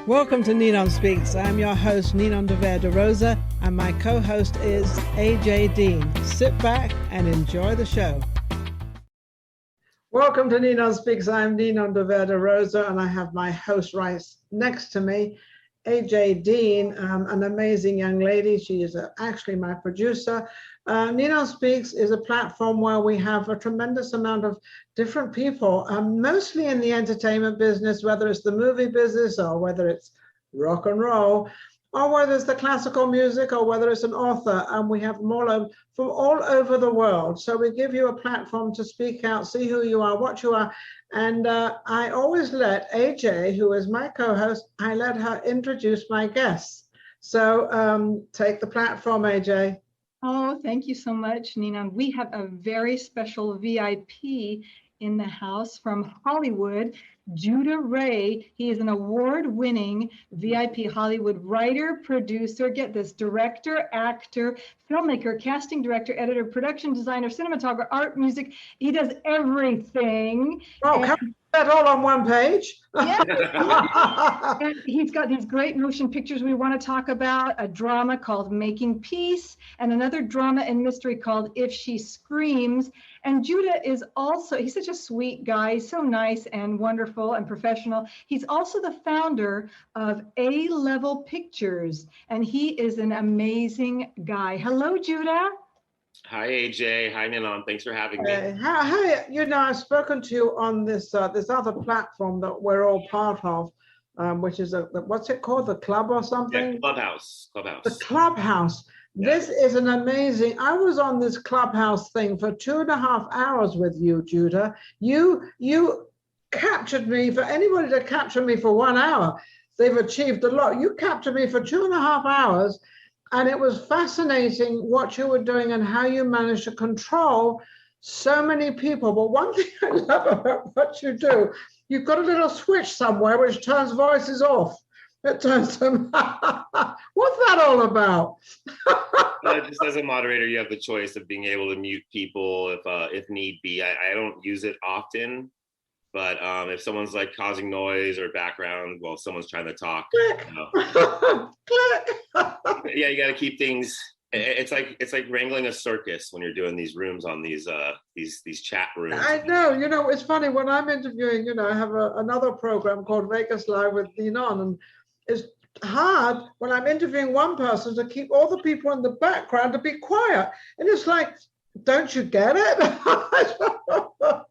Welcome to Ninon Speaks. I'm your host, Ninon de Rosa, and my co-host is AJ Dean. Sit back and enjoy the show. Welcome to Ninon Speaks. I'm Ninon de Rosa, and I have my host right next to me, AJ Dean, an amazing young lady. She is actually my producer. Ninon Speaks is a platform where we have a tremendous amount of different people, mostly in the entertainment business, whether it's the movie business or whether it's rock and roll, or whether it's the classical music or whether it's an author. And we have them all from all over the world. So we give you a platform to speak out, see who you are, what you are. And I always let AJ, who is my co-host, I let her introduce my guests. So take the platform, AJ. Oh, thank you so much, Nina. We have a very special VIP in the house from Hollywood, Judah Ray. He is an award-winning VIP Hollywood writer, producer, get this, director, actor, filmmaker, casting director, editor, production designer, cinematographer, art, music. He does everything. Oh, can we put that all on one page? Yeah. And he's got these great motion pictures we want to talk about, a drama called Making Peace, and another drama and mystery called If She Screams. And Judah is also, he's such a sweet guy, so nice and wonderful and professional. He's also the founder of A-Level Pictures, and he is an amazing guy. Hello, Judah. Hi, AJ. Hi, Ninon. Thanks for having me. Hi, I've spoken to you on this this other platform that we're all part of, which is what's it called? The club or something? Yeah, Clubhouse. The Clubhouse. Yeah. This is an amazing. I was on this Clubhouse thing for 2.5 hours with you, Judah. You captured me. For anybody to capture me for 1 hour, they've achieved a lot. You captured me for 2.5 hours. And it was fascinating what you were doing and how you managed to control so many people. But one thing I love about what you do, you've got a little switch somewhere which turns voices off. It turns them. What's that all about? Just as a moderator, you have the choice of being able to mute people if need be. I don't use it often, but if someone's like causing noise or background while someone's trying to talk, Click. Click. Yeah, you got to keep things. It's like wrangling a circus when you're doing these rooms on these chat rooms. I know. It's funny when I'm interviewing. I have another program called Vegas Live with Ninon, and it's hard when I'm interviewing one person to keep all the people in the background to be quiet, and it's like, don't you get it?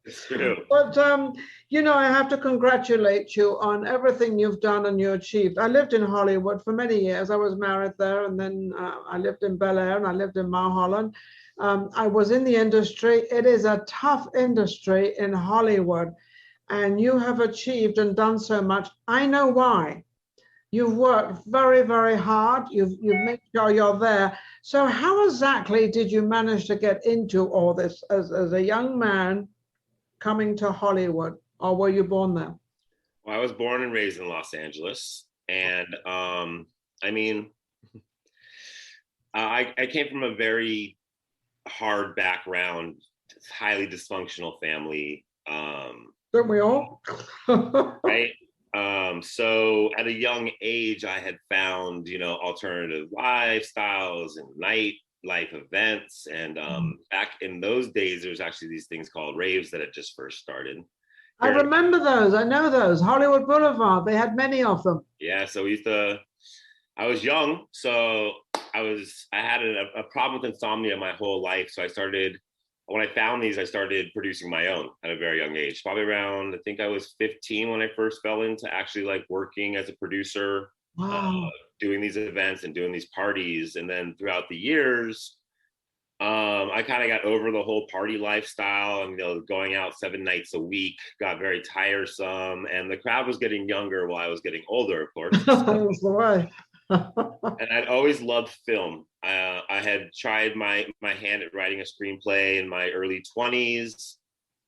It's true. But I have to congratulate you on everything you've done and you achieved. I lived in Hollywood for many years. I was married there, and then I lived in Bel Air, and I lived in Mulholland. I was in the industry. It is a tough industry in Hollywood, and you have achieved and done so much. I know why. You've worked very, very hard. You've made sure you're there. So how exactly did you manage to get into all this as a young man coming to Hollywood, or were you born there? Well, I was born and raised in Los Angeles, and I came from a very hard background, highly dysfunctional family. Don't we all? Right. So at a young age, I had found, alternative lifestyles and nightlife events. And back in those days, there was actually these things called raves that had just first started. I remember those. I know those. Hollywood Boulevard. They had many of them. Yeah. So I was young. So I had a problem with insomnia my whole life. So when I found these, I started producing my own at a very young age, probably around, I think I was 15 when I first fell into actually like working as a producer. Wow. Doing these events and doing these parties. And then throughout the years, I kind of got over the whole party lifestyle and, going out 7 nights a week got very tiresome, and the crowd was getting younger while I was getting older, of course. That's the way. And I'd always loved film. I had tried my hand at writing a screenplay in my early 20s.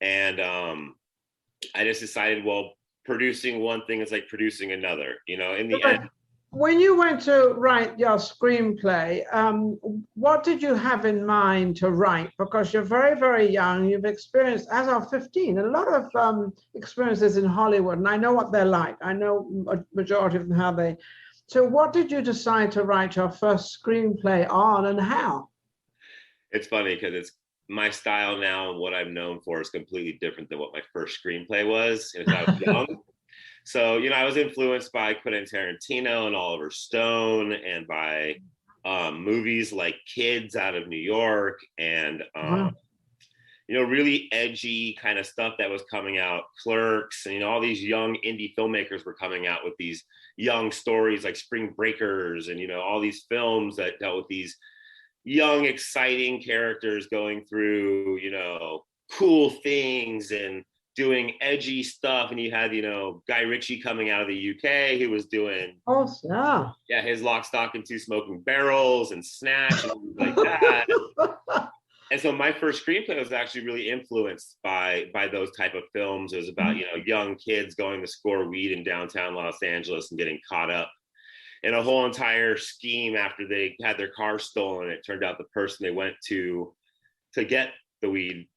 And I just decided, well, producing one thing is like producing another, in the end. When you went to write your screenplay, what did you have in mind to write? Because you're very, very young. You've experienced, as of 15, a lot of experiences in Hollywood, and I know what they're like. I know a majority of them, how they. So what did you decide to write your first screenplay on, and how? It's funny because it's my style now, and what I'm known for is completely different than what my first screenplay was. As I was young. So, I was influenced by Quentin Tarantino and Oliver Stone, and by movies like Kids out of New York, and, really edgy kind of stuff that was coming out, Clerks, and, all these young indie filmmakers were coming out with these young stories like Spring Breakers, and, all these films that dealt with these young, exciting characters going through, cool things and doing edgy stuff. And you had, Guy Ritchie coming out of the UK who was doing his Lock, Stock, and Two Smoking Barrels and Snatch and things like that. And so my first screenplay was actually really influenced by those type of films. It was about, young kids going to score weed in downtown Los Angeles and getting caught up in a whole entire scheme after they had their car stolen. It turned out the person they went to get the weed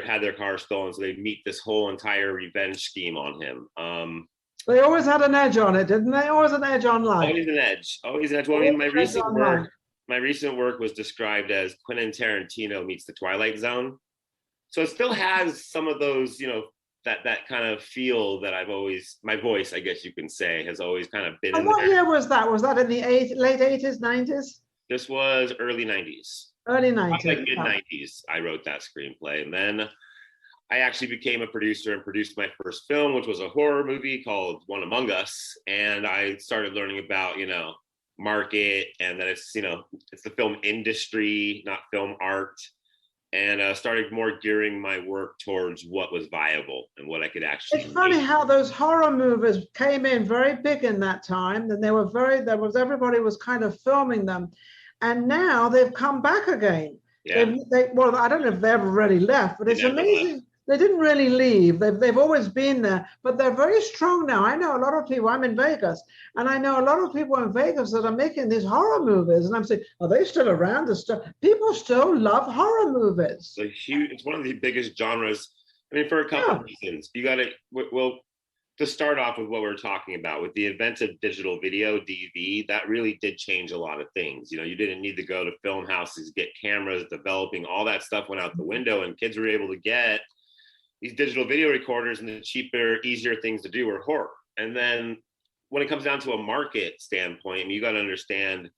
had their car stolen, so they meet this whole entire revenge scheme on him. They always had an edge on it, didn't they? Always an edge on life. Always an edge. Well, I mean, my recent work was described as Quentin Tarantino meets the Twilight Zone. So it still has some of those, that kind of feel that my voice, I guess you can say, has always kind of been. And what year was that? Was that in the late 80s, 90s? This was early 90s. Early 90s. Like mid 90s, I wrote that screenplay. And then I actually became a producer and produced my first film, which was a horror movie called One Among Us. And I started learning about, market, and that it's the film industry, not film art. And started more gearing my work towards what was viable and what I could actually. It's funny how those horror movies came in very big in that time, and everybody was kind of filming them. And now they've come back again. Yeah. Well, I don't know if they've already left, but it's amazing. Left. They didn't really leave. They've always been there, but they're very strong now. I know a lot of people. I'm in Vegas, and I know a lot of people in Vegas that are making these horror movies. And I'm saying, are they still around? People still love horror movies. It's one of the biggest genres. I mean, for a couple of reasons. You got to, to start off with what we're talking about, with the advent of digital video, DV, that really did change a lot of things. You didn't need to go to film houses, get cameras, developing, all that stuff went out the window, and kids were able to get these digital video recorders, and the cheaper, easier things to do were horror. And then when it comes down to a market standpoint, you got to understand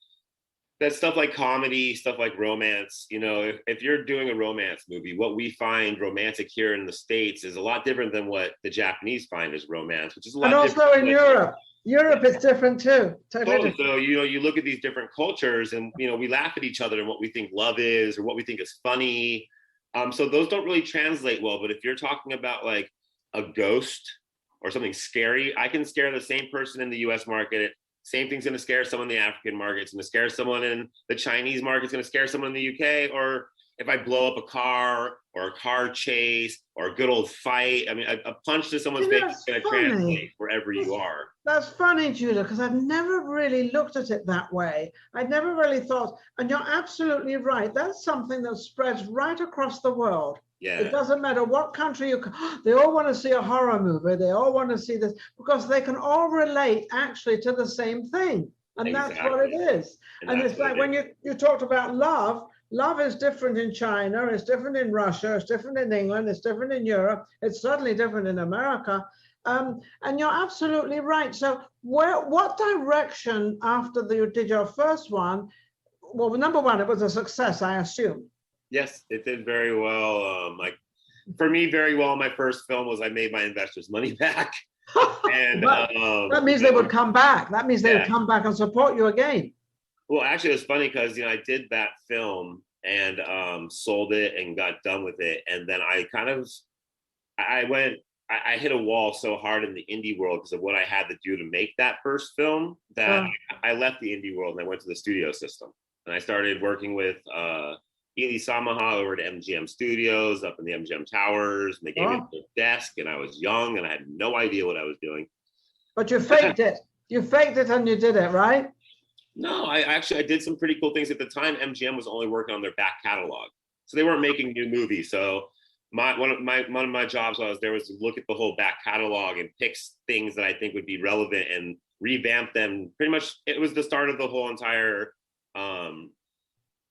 that stuff like comedy, stuff like romance, if you're doing a romance movie, what we find romantic here in the States is a lot different than what the Japanese find as romance, which is a lot different. And also in Europe. Europe is different too. Totally different. So, you look at these different cultures, and, we laugh at each other and what we think love is, or what we think is funny. So those don't really translate well. But if you're talking about like a ghost or something scary, I can scare the same person in the US market. Same thing's going to scare someone in the African market. It's going to scare someone in the Chinese market. It's going to scare someone in the UK. Or if I blow up a car, or a car chase, or a good old fight, I mean, a punch to someone's face is going to translate wherever you are. That's funny, Judah, because I've never really looked at it that way. I'd never really thought, and you're absolutely right. That's something that spreads right across the world. Yeah. It doesn't matter what country you come, they all want to see a horror movie. They all want to see this because they can all relate actually to the same thing. And exactly. That's what it is. And it's like when you talked about love is different in China, it's different in Russia, it's different in England, it's different in Europe, it's certainly different in America. And you're absolutely right. So what direction after you did your first one? Well, number one, it was a success, I assume. Yes, it did very well. For me, very well. My first film was I made my investors' money back. And that means they would come back. That means they would come back and support you again. Well, actually, it was funny because I did that film and sold it and got done with it, and then I hit a wall so hard in the indie world because of what I had to do to make that first film that I left the indie world and I went to the studio system, and I started working with Ely Samaha over to MGM Studios up in the MGM Towers, and they gave me a desk, and I was young and I had no idea what I was doing. But you faked it. You faked it and you did it, right? No, I did some pretty cool things at the time. MGM was only working on their back catalog, so they weren't making new movies. So one of my jobs was to look at the whole back catalog and pick things that I think would be relevant and revamp them. Pretty much, it was the start of the whole entire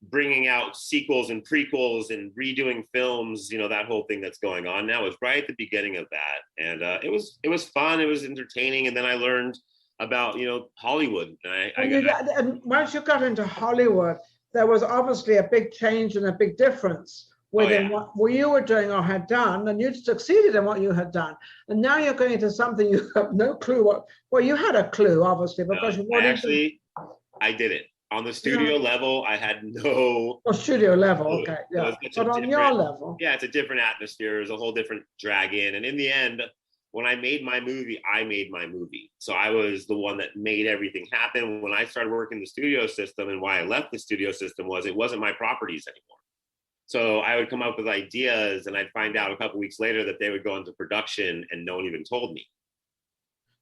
bringing out sequels and prequels and redoing films. You know, that whole thing that's going on now was right at the beginning of that, and it was fun. It was entertaining, and then I learned about, you know, Hollywood. And once you got into Hollywood, there was obviously a big change and a big difference within what you were doing or had done, and you'd succeeded in what you had done. And now you're going into something you have no clue what. Well, you had a clue, obviously, because I did it. On the studio level, I had no. Oh, studio level, okay, yeah. But on your level. Yeah, it's a different atmosphere. There's a whole different drag in. And in the end, when I made my movie, I made my movie. So I was the one that made everything happen. When I started working the studio system, and why I left the studio system was it wasn't my properties anymore. So I would come up with ideas, and I'd find out a couple of weeks later that they would go into production, and no one even told me.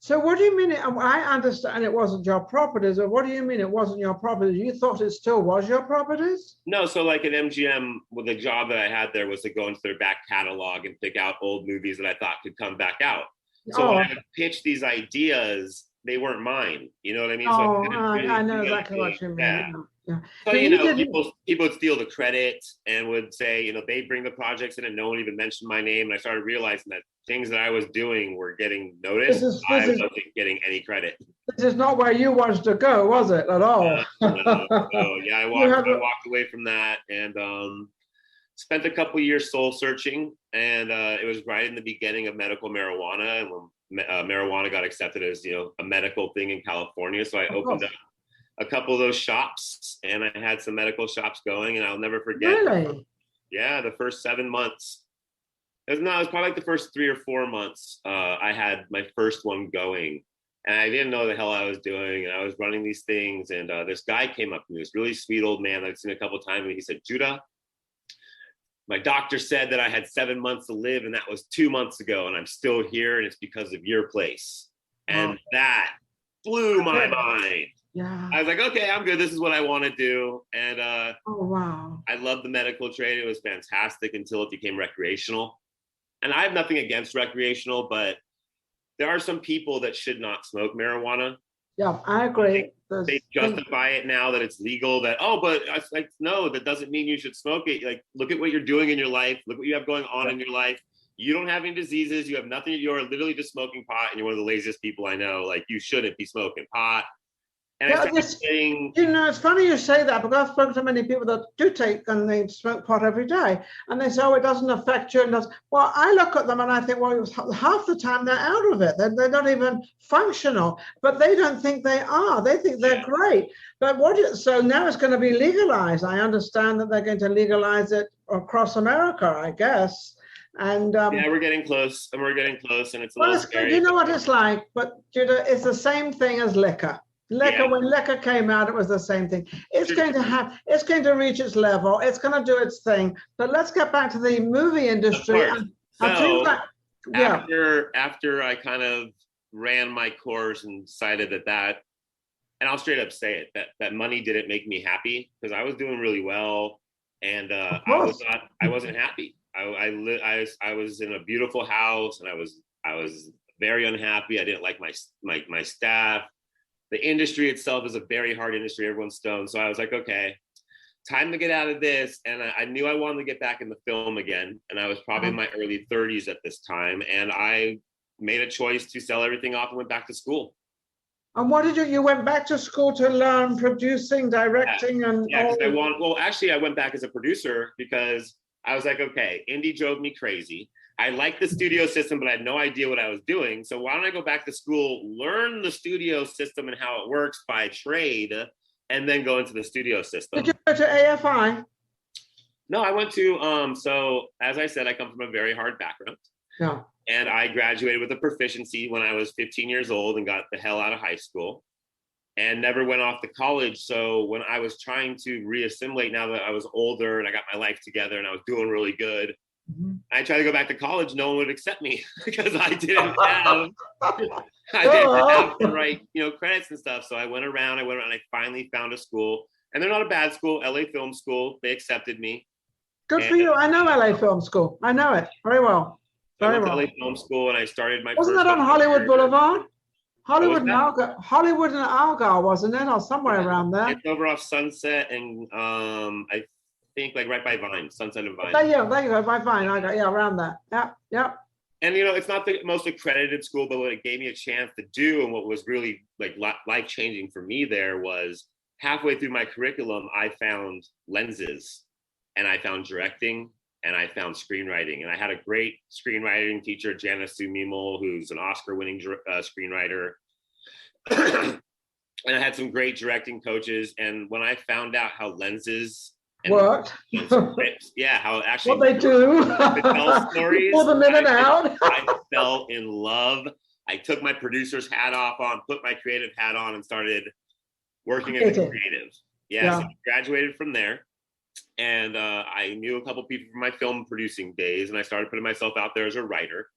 So what do you mean? I understand it wasn't your properties, or what do you mean it wasn't your properties? You thought it still was your properties? No, so like at MGM, well, the job that I had there was to go into their back catalog and pick out old movies that I thought could come back out. So when I would pitch these ideas, they weren't mine. You know what I mean? I know exactly what you mean. Yeah. Yeah. So, you know, people would steal the credit and would say, you know, they'd bring the projects in and no one even mentioned my name. And I started realizing that things that I was doing were getting noticed. I wasn't getting any credit. This is not where you wanted to go, was it, at all? No. So, yeah, I walked away from that and spent a couple years soul searching. And it was right in the beginning of medical marijuana. And when marijuana got accepted as, you know, a medical thing in California. So I opened up a couple of those shops, and I had some medical shops going, and I'll never forget. Really? Yeah, the first 7 months. It was probably like the first 3 or 4 months. I had my first one going, and I didn't know the hell I was doing, and I was running these things, and this guy came up to me, this really sweet old man that I'd seen a couple of times, and he said, "Judah, my doctor said that I had 7 months to live, and that was 2 months ago, and I'm still here, and it's because of your place." And that blew my mind. Yeah. I was like, okay, I'm good. This is what I want to do. And oh, wow. I loved the medical trade. It was fantastic until it became recreational. And I have nothing against recreational, but there are some people that should not smoke marijuana. Yeah, I agree. They justify it now that it's legal, that, but I was like, no, that doesn't mean you should smoke it. Like, look at what you're doing in your life. Look what you have going on in your life. You don't have any diseases. You have nothing. You're literally just smoking pot, and you're one of the laziest people I know. Like, you shouldn't be smoking pot. And you know, it's funny you say that, because I've spoken to many people that do take and they smoke pot every day, and they say, "Oh, it doesn't affect you." And well, I look at them and I think, well, half the time they're out of it. They're not even functional, but they don't think they are. They think they're great. But so now it's going to be legalized. I understand that they're going to legalize it across America, I guess. And yeah, we're getting close, and it's a little scary. You know what it's like, but Judah, it's the same thing as liquor. When liquor came out, it was the same thing. It's going to reach its level. It's going to do its thing. But let's get back to the movie industry. After I kind of ran my course and decided that, and I'll straight up say it, that money didn't make me happy, because I was doing really well, and I wasn't happy. I was in a beautiful house, and I was very unhappy. I didn't like my staff. The industry itself is a very hard industry. Everyone's stoned. So I was like, okay, time to get out of this. And I knew I wanted to get back in the film again. And I was probably in my early 30s at this time. And I made a choice to sell everything off and went back to school. And what did you went back to school to learn producing, directing, and I went back as a producer, because I was like, okay, indie drove me crazy. I liked the studio system, but I had no idea what I was doing. So why don't I go back to school, learn the studio system and how it works by trade, and then go into the studio system. Did you go to AFI? No, I went to, so as I said, I come from a very hard background. Yeah. And I graduated with a proficiency when I was 15 years old and got the hell out of high school and never went off to college. So when I was trying to reassimilate, now that I was older and I got my life together and I was doing really good, I tried to go back to college. No one would accept me because I didn't I didn't have to write, credits and stuff. So I went around, I finally found a school, and they're not a bad school, LA Film School. They accepted me. Good for you. I know LA Film School. I know it very well. So I went to LA Film School and I started my Wasn't first. that on Hollywood Boulevard? Hollywood and Algar, wasn't it? Or somewhere around there. It's over off Sunset and I think like right by Vine, Sunset and Vine. There you go, by Vine. Around that. Yeah. And it's not the most accredited school, but what it gave me a chance to do, and what was really like life-changing for me there, was halfway through my curriculum, I found lenses, and I found directing, and I found screenwriting. And I had a great screenwriting teacher, Janice Sue Memel, who's an Oscar-winning screenwriter. And I had some great directing coaches. And when I found out how lenses worked, scripts, how actually what they do, tell stories, pull them in and out. I fell in love. I took my producer's hat on, put my creative hat on, and started working as a creative. So I graduated from there. And I knew a couple people from my film producing days, and I started putting myself out there as a writer.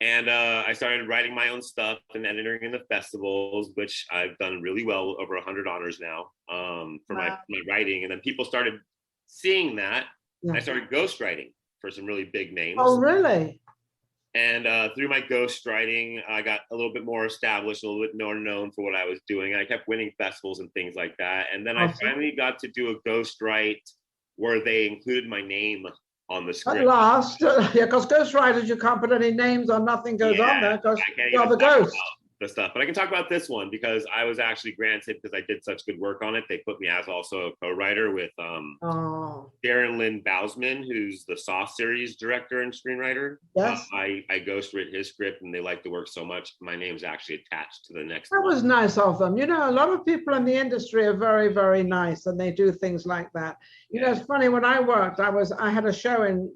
And I started writing my own stuff and entering in the festivals, which I've done really well, over 100 honors now for my writing. And then people started seeing that. I started ghostwriting for some really big names. Oh, really? And through my ghostwriting, I got a little bit more established, a little bit more known for what I was doing. I kept winning festivals and things like that. And then I finally got to do a ghostwrite where they included my name on the script. At last, because ghostwriters, you can't put any names on, nothing goes on there because you're the ghost. The stuff, but I can talk about this one because I was actually granted, because I did such good work on it, they put me as also a co-writer with Darren Lynn Bousman, who's the Saw series director and screenwriter. Yes. I ghostwrote his script, and they liked the work so much, my name's actually attached to the next That one. was nice of them. A lot of people in the industry are very, very nice, and they do things like that. It's funny, when I worked, I had a show in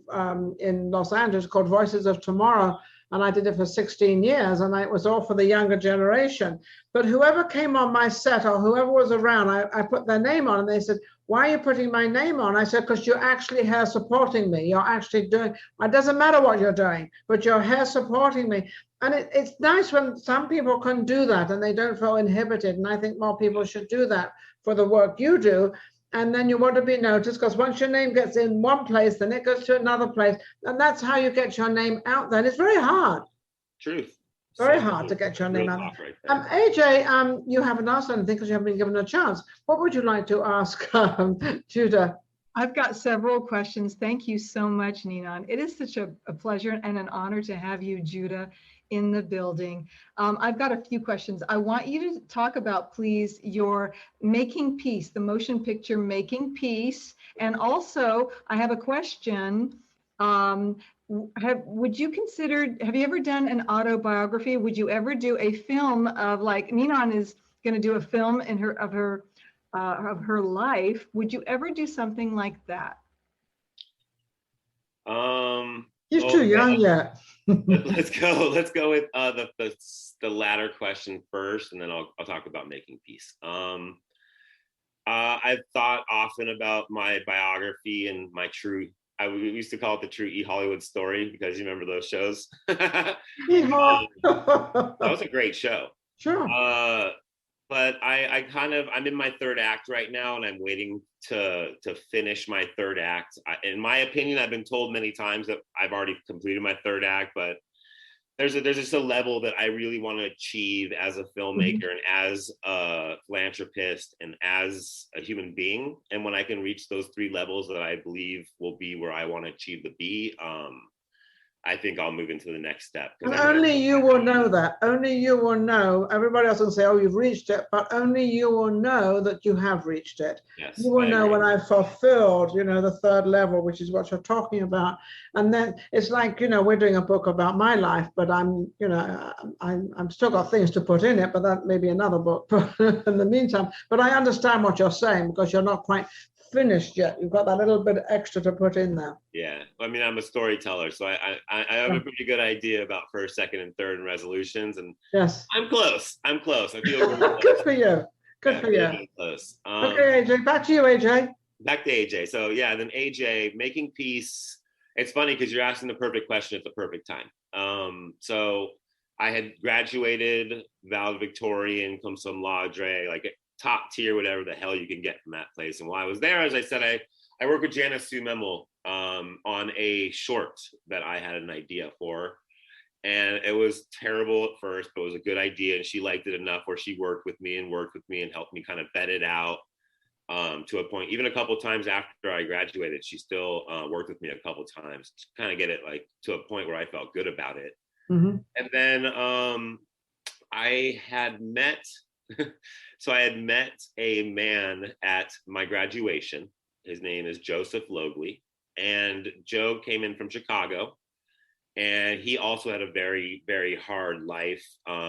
Los Angeles called Voices of Tomorrow, and I did it for 16 years, and it was all for the younger generation. But whoever came on my set or whoever was around, I put their name on, and they said, "Why are you putting my name on?" I said, "Because you're actually here supporting me. You're actually doing, it doesn't matter what you're doing, but you're here supporting me." And it's nice when some people can do that and they don't feel inhibited. And I think more people should do that for the work you do. And then you want to be noticed, because once your name gets in one place, then it goes to another place. And that's how you get your name out there. And it's very hard. Truth. Very hard to get your name out there. AJ, you haven't asked anything because you haven't been given a chance. What would you like to ask Judah? I've got several questions. Thank you so much, Ninon. It is such a pleasure and an honor to have you, Judah, in the building. I've got a few questions. I want you to talk about, please, your making piece, the motion picture making piece. And also, I have a question. Have you ever done an autobiography? Would you ever do a film of, like, Ninon is going to do a film of her life? Would you ever do something like that? He's too young yet. Let's go with the latter question first, and then I'll talk about making peace. I've thought often about my biography and my true. We used to call it the true E Hollywood story, because you remember those shows. That was a great show. Sure. But I'm in my third act right now, and I'm waiting to finish my third act. In my opinion, I've been told many times that I've already completed my third act, but there's just a level that I really want to achieve as a filmmaker and as a philanthropist and as a human being. And when I can reach those three levels that I believe will be where I want to achieve to be, I think I'll move into the next step. And only you will know that. Only you will know. Everybody else will say, "Oh, you've reached it," but only you will know that you have reached it. Yes, you will know when I've fulfilled, the third level, which is what you're talking about. And then it's like, we're doing a book about my life, but I'm still got things to put in it, but that may be another book in the meantime. But I understand what you're saying, because you're not quite finished yet. You've got that little bit extra to put in there. Yeah, I mean, I'm a storyteller, so I have a pretty good idea about first, second, and third and resolutions, and yes, I'm close. I feel really close. Good for you. Good for you. Really close. Okay, AJ, back to you, AJ. Back to AJ. So yeah, then AJ, making peace. It's funny because you're asking the perfect question at the perfect time. So I had graduated valedictorian, cum laude, like top tier, whatever the hell you can get from that place. And while I was there, as I said, I worked with Janice Sue Memel on a short that I had an idea for. And it was terrible at first, but it was a good idea. And she liked it enough where she worked with me and helped me kind of vet it out to a point. Even a couple of times after I graduated, she still worked with me a couple of times to kind of get it like to a point where I felt good about it. Mm-hmm. And then I had met a man at my graduation. His name is Joseph Logley. And Joe came in from Chicago. And he also had a very, very hard life.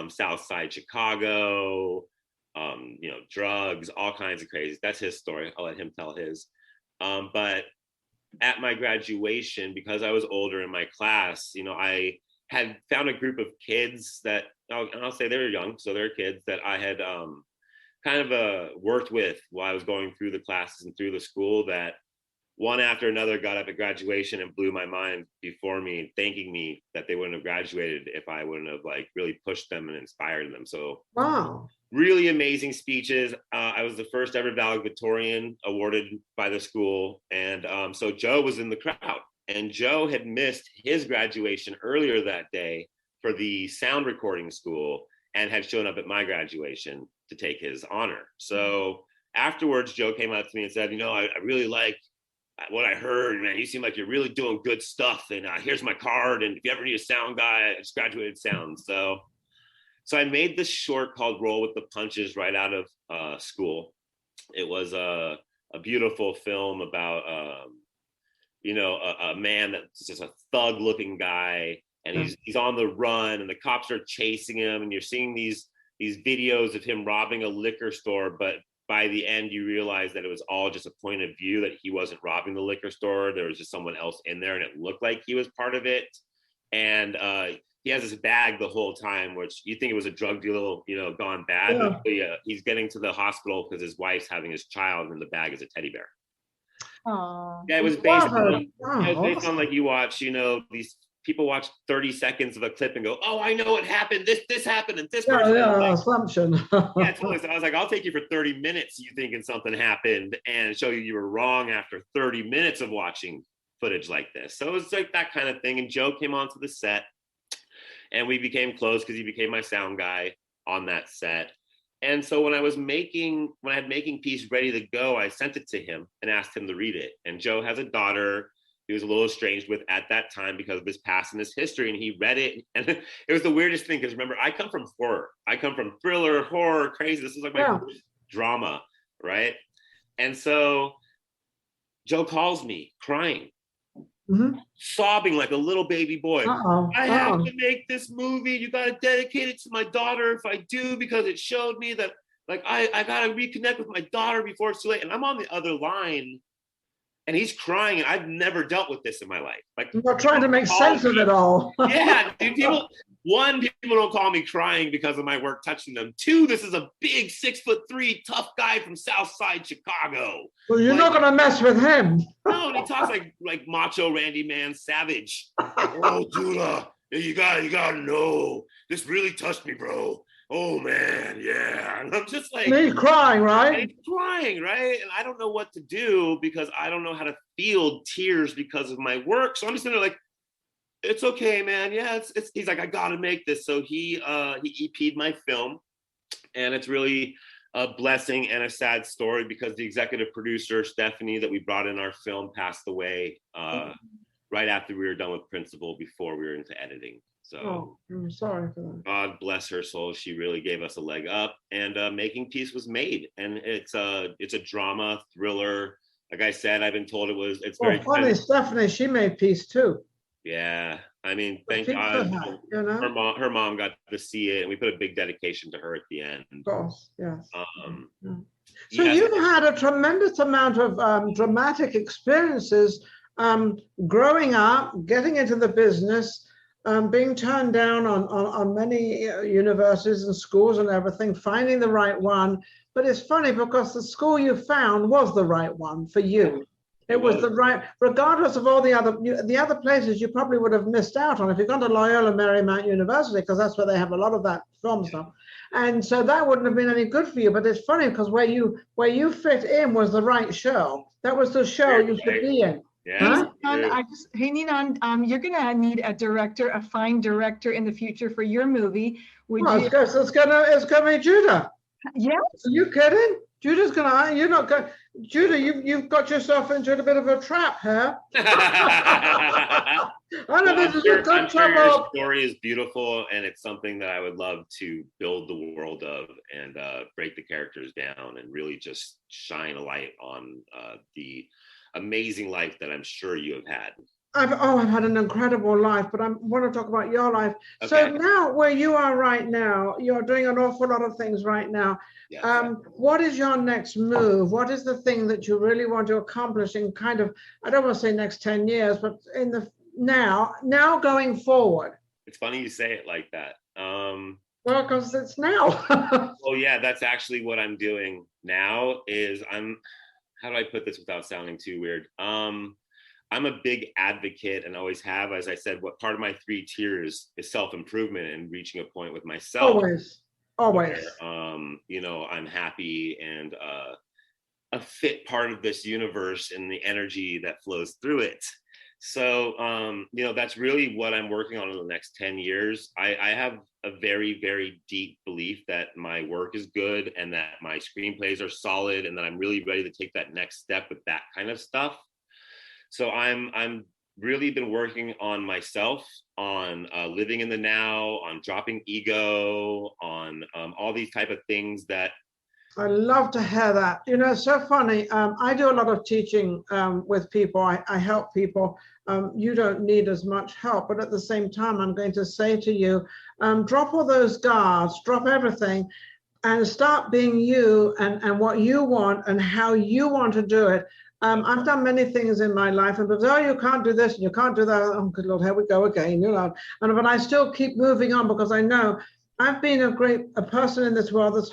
South Side Chicago, drugs, all kinds of crazy. That's his story. I'll let him tell his. But at my graduation, because I was older in my class, I had found a group of kids that, I'll say they were young, so they're kids that I had kind of worked with while I was going through the classes and through the school, that one after another got up at graduation and blew my mind before me, thanking me that they wouldn't have graduated if I wouldn't have like really pushed them and inspired them. So Wow. Really amazing speeches. I was the first ever valedictorian awarded by the school. And so Joe was in the crowd, and Joe had missed his graduation earlier that day for the sound recording school and had shown up at my graduation to take his honor. So afterwards, Joe came up to me and said, I really like what I heard, man. You seem like you're really doing good stuff. And here's my card. And if you ever need a sound guy, I just graduated sound. So I made this short called Roll with the Punches right out of school. It was a beautiful film about, a man that's just a thug looking guy. And he's on the run and the cops are chasing him. And you're seeing these videos of him robbing a liquor store, but by the end, you realize that it was all just a point of view, that he wasn't robbing the liquor store. There was just someone else in there, and it looked like he was part of it. And he has this bag the whole time, which you think it was a drug deal, gone bad. Yeah. But he's getting to the hospital because his wife's having his child, and the bag is a teddy bear. Aww. Yeah, it was based on like you watch, these people watch 30 seconds of a clip and go, oh, I know what happened. This happened and this person. Yeah, assumption. Yeah, totally. So I was like, I'll take you for 30 minutes you thinking something happened and show you were wrong after 30 minutes of watching footage like this. So it was like that kind of thing. And Joe came onto the set and we became close because he became my sound guy on that set. And so when I had Making Peace ready to go, I sent it to him and asked him to read it. And Joe has a daughter he was a little estranged with at that time because of his past and his history. And he read it. And it was the weirdest thing because remember, I come from horror. I come from thriller, horror, crazy. This is like my first drama, right? And so Joe calls me crying, sobbing like a little baby boy. I have to make this movie. You got to dedicate it to my daughter if I do, because it showed me that like I got to reconnect with my daughter before it's too late. And I'm on the other line. And he's crying, and I've never dealt with this in my life. Like, you're trying to make sense of it all. Yeah, dude, people don't call me crying because of my work touching them. Two, this is a big 6'3" tough guy from South Side Chicago. Well, you're not gonna mess with him. No, and he talks like macho Randy Man Savage. Oh, Judah, you gotta know. This really touched me, bro. Oh man, yeah. And I'm just like, and he's crying, right? And he's crying, right? And I don't know what to do because I don't know how to feel tears because of my work. So I'm just sitting there like, it's okay, man. Yeah, it's he's like, I gotta make this. So he EP'd my film, and it's really a blessing and a sad story because the executive producer, Stephanie, that we brought in our film passed away right after we were done with principal before we were into editing. So I'm sorry for that. God bless her soul. She really gave us a leg up, and Making Peace was made, and it's a drama thriller. Like I said, I've been told it's very funny. Stephanie, she made Peace too. Yeah, I mean, thank God, her mom got to see it, and we put a big dedication to her at the end. Of course, yes. So you've had a tremendous amount of dramatic experiences growing up, getting into the business. Being turned down on many universities and schools and everything, finding the right one. But it's funny because the school you found was the right one for you. It was the right, regardless of all the other places you probably would have missed out on if you'd gone to Loyola Marymount University, because that's where they have a lot of that film stuff. And so that wouldn't have been any good for you. But it's funny because where you fit in was the right show. That was the show you should be in. Yeah. Huh? Hey, Ninon, you're gonna need a fine director in the future for your movie. It's gonna be Judah. Yes. Are you kidding? Judah's gonna. You're not going. Judah, you've got yourself into a bit of a trap here. I know this is a good trouble. Your story is beautiful, and it's something that I would love to build the world of, and break the characters down, and really just shine a light on the amazing life that I'm sure you have had. I've had an incredible life, but I want to talk about your life. Okay. So now, where you are right now, you're doing an awful lot of things right now. Yes. What is your next move? What is the thing that you really want to accomplish in kind of, I don't want to say next 10 years, but in the now going forward? It's funny you say it like that. Well, because it's now. Oh yeah, that's actually what I'm doing now. How do I put this without sounding too weird? I'm a big advocate and always have, as I said, what part of my 3 tiers is self-improvement and reaching a point with myself. Always. Where, I'm happy and a fit part of this universe and the energy that flows through it. So, that's really what I'm working on in the next 10 years. I have a very, very deep belief that my work is good and that my screenplays are solid and that I'm really ready to take that next step with that kind of stuff. So I'm really been working on myself, on living in the now, on dropping ego, on all these type of things that. I love to hear that. It's so funny. I do a lot of teaching with people. I help people. You don't need as much help, but at the same time, I'm going to say to you, drop all those guards, drop everything, and start being you and what you want and how you want to do it. I've done many things in my life, and people say, you can't do this and you can't do that. Oh, good Lord, here we go again, but I still keep moving on because I know I've been a person in this world that's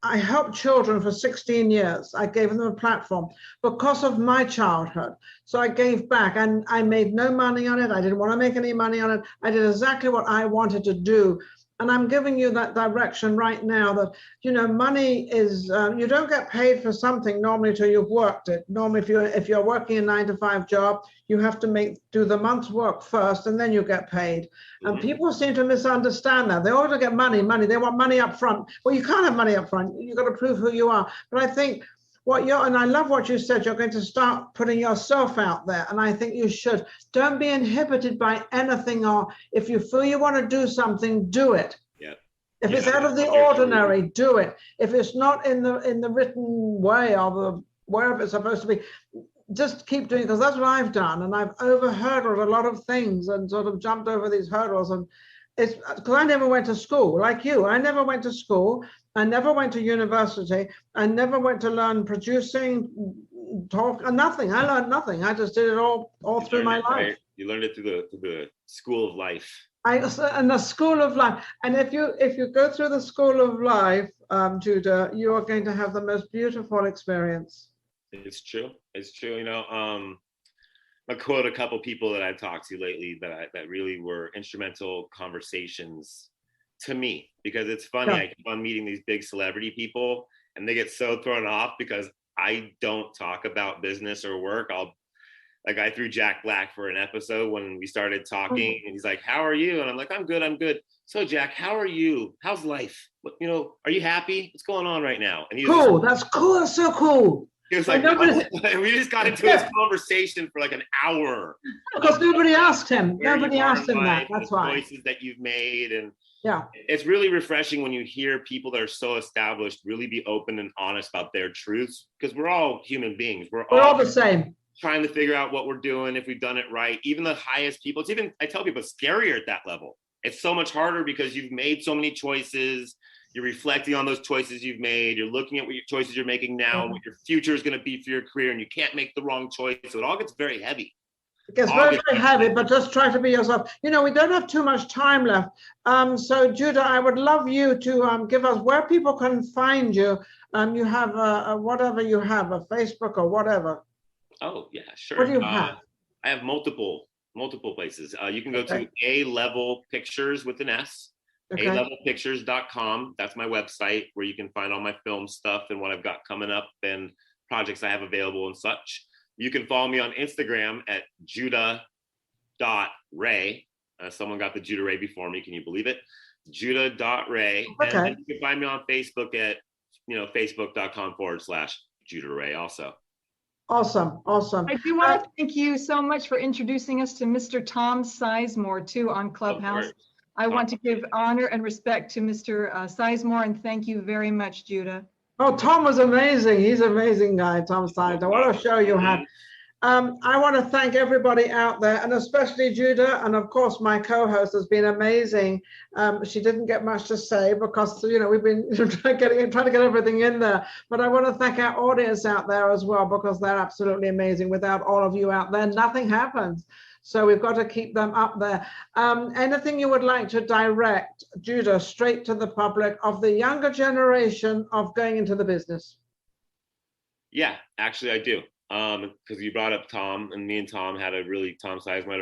I helped children for 16 years. I gave them a platform because of my childhood. So I gave back, and I made no money on it. I didn't want to make any money on it. I did exactly what I wanted to do. And I'm giving you that direction right now that, money is, you don't get paid for something normally till you've worked it. Normally, if you're working a 9-to-5 job, you have to do the month's work first and then you get paid. Mm-hmm. And people seem to misunderstand that. They always get money. They want money up front. Well, you can't have money up front. You've got to prove who you are. But I think and I love what you said, you're going to start putting yourself out there. And I think you should. Don't be inhibited by anything, or if you feel you want to do something, do it. Yeah. If it's out of the ordinary, do it. If it's not in the written way or wherever it's supposed to be, just keep doing it, because that's what I've done. And I've over-hurdled a lot of things and sort of jumped over these hurdles. And it's because I never went to school like you. I never went to school. I never went to university. I never went to learn producing, talk, nothing. I learned nothing. I just did it all through my life. Right? You learned it through the school of life. And the school of life. And if you go through the school of life, Judah, you are going to have the most beautiful experience. It's true. I'll quote a couple people that I've talked to lately that really were instrumental conversations to me, because it's funny. Yeah. I keep on meeting these big celebrity people and they get so thrown off because I don't talk about business or work. I threw Jack Black for an episode when we started talking, and he's like, "How are you?" And I'm like, "I'm good. So Jack, how are you? How's life? Are you happy? What's going on right now?" And he was cool. That's cool. That's so cool. He was like, and we just got into this conversation for like an hour. Because nobody asked him. Nobody asked him that. That's why. Choices that you've made, and yeah, it's really refreshing when you hear people that are so established really be open and honest about their truths, because we're all human beings. We're all the same. Trying to figure out what we're doing, if we've done it right. Even the highest people, I tell people, it's scarier at that level. It's so much harder because you've made so many choices. You're reflecting on those choices you've made. You're looking at what your choices you're making now, and what your future is going to be for your career, and you can't make the wrong choice. So it all gets very heavy. It gets very heavy, but just try to be yourself. We don't have too much time left. So Judah, I would love you to give us where people can find you. You have whatever you have, a Facebook or whatever. Oh, yeah, sure. What do you have? I have multiple places. You can go Okay. to A Level Pictures with an S, Okay. alevelpictures.com. That's my website where you can find all my film stuff and what I've got coming up and projects I have available and such. You can follow me on Instagram at judah.ray. Someone got the Judah Ray before me. Can you believe it? Judah.ray. Okay. And then you can find me on Facebook at, facebook.com/Judah Ray also. Awesome. Awesome. I do want to thank you so much for introducing us to Mr. Tom Sizemore too on Clubhouse. I want to give honor and respect to Mr. Sizemore and thank you very much, Judah. Oh, Tom was amazing. He's an amazing guy, Tom Sider. What a show you had. I want to thank everybody out there, and especially Judah, and of course my co-host has been amazing. She didn't get much to say because we've been trying to get everything in there. But I want to thank our audience out there as well because they're absolutely amazing. Without all of you out there, nothing happens. So we've got to keep them up there. Anything you would like to direct, Judah, straight to the public of the younger generation of going into the business? Yeah, actually I do. Because you brought up Tom, and me and Tom Sizemore had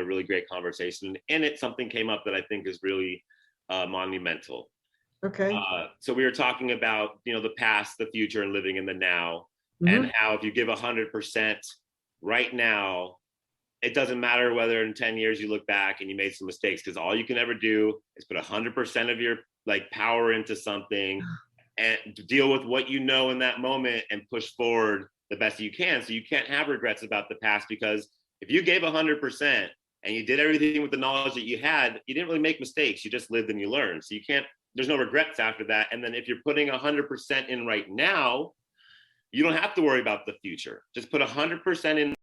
a really great conversation. In it, something came up that I think is really monumental. Okay. So we were talking about, the past, the future, and living in the now, Mm-hmm. and how if you give 100% right now, it doesn't matter whether in 10 years you look back and you made some mistakes, because all you can ever do is put 100% of your power into something and deal with what you know in that moment and push forward the best you can. So you can't have regrets about the past, because if you gave 100% and you did everything with the knowledge that you had, you didn't really make mistakes. You just lived and you learned. So there's no regrets after that. And then if you're putting 100% in right now, you don't have to worry about the future. Just put 100% in